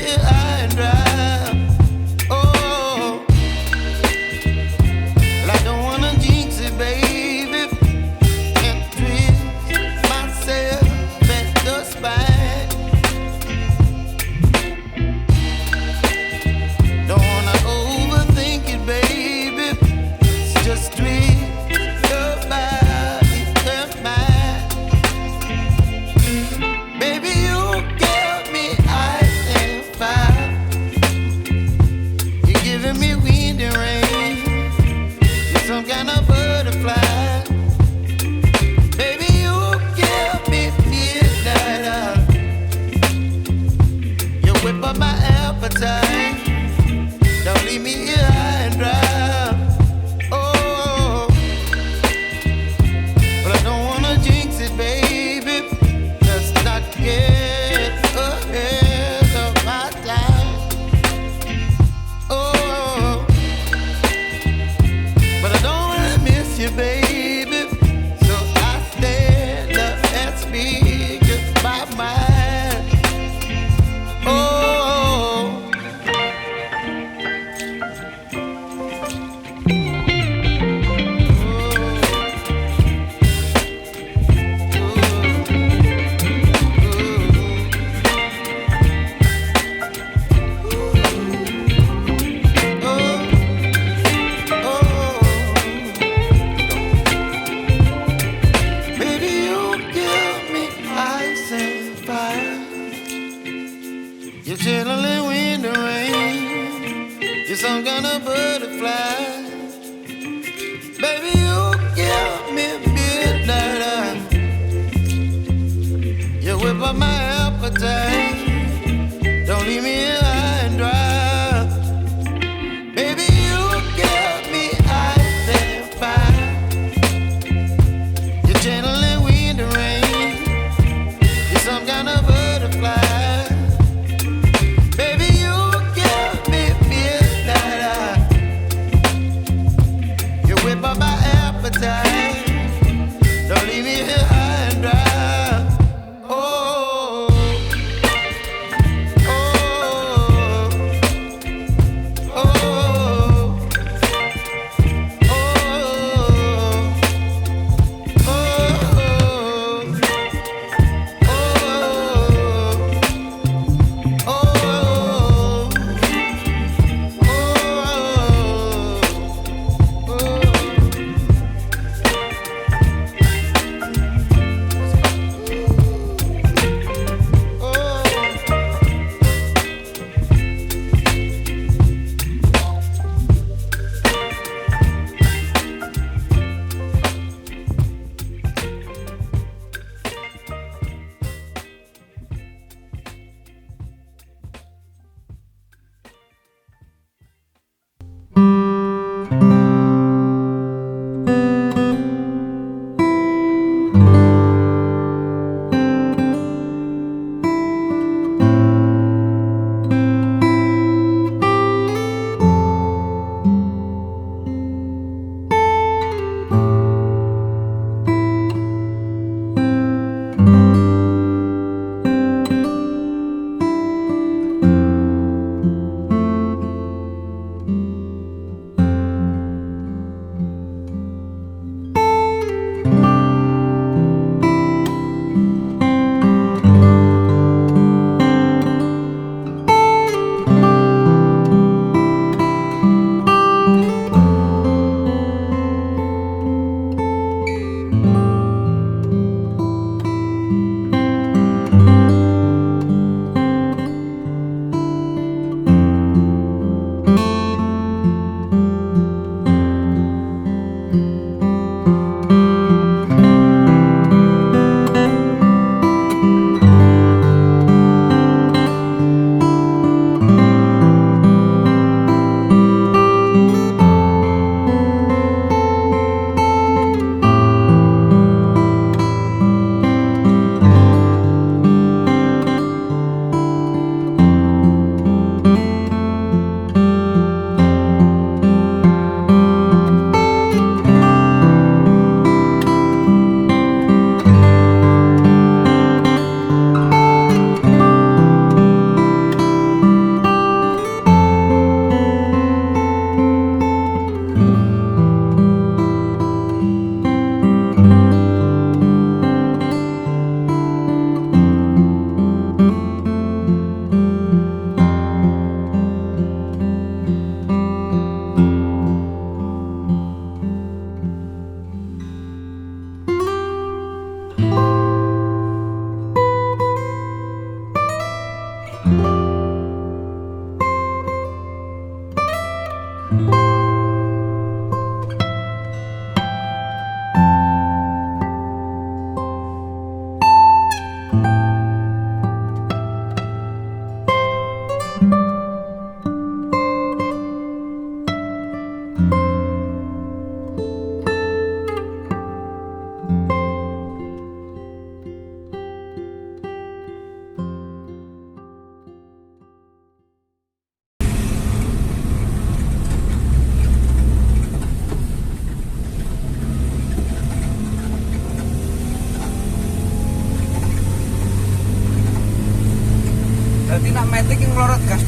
here high and dry. Oh, well, I don't wanna jinx it, baby, and twist myself at the spine. Don't wanna overthink it, baby. It's just twist your body and mine. Baby, you give me ice and fire. You're giving me wind and rain. You're some kind of butterfly. Baby, you give me midnight. You whip up my appetite. Don't leave me here high and dry. Oh, but I don't wanna jinx it, baby. Let's not get ahead of my time. Oh, but I don't wanna miss you, baby. So I stand up and speak my mind. Oh. Baby, you give me ice and fire. You're chilling wind and rain. You're some kind of butterfly. Baby, you give me midnight. You whip up my appetite. Don't leave me here high and dry. Baby, you give me ice and fire. You're channeling wind and rain. You're some kind of butterfly. Baby, you give me midnight. You whip up my appetite. Don't leave me here high and dry. Oh. Berarti nak metik yang ngelorot gas